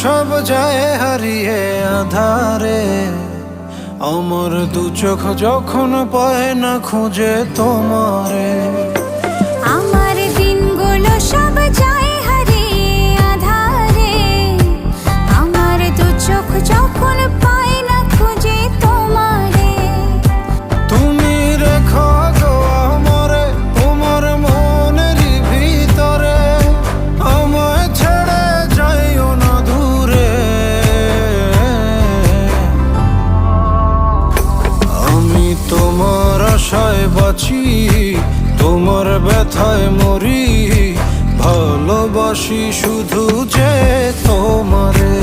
সব যায় হারিয়ে আধারে, আমার দু চোখ যখন পায় না খুঁজে তোমারে। আমার দিনগুলো সব যায় হারিয়ে আধারে, আমার দু চোখ যখন পায় না খুঁজে তোমারে। তুমি রেখো গো আমারে তোমার মনেরই ভিতরে, আমায় ছেড়ে যাইও না দূরে। আমি তোমার আশায় বাঁচি, তোমার ব্যথায় মরি, ভালোবাসি শুধু যে তোমারে।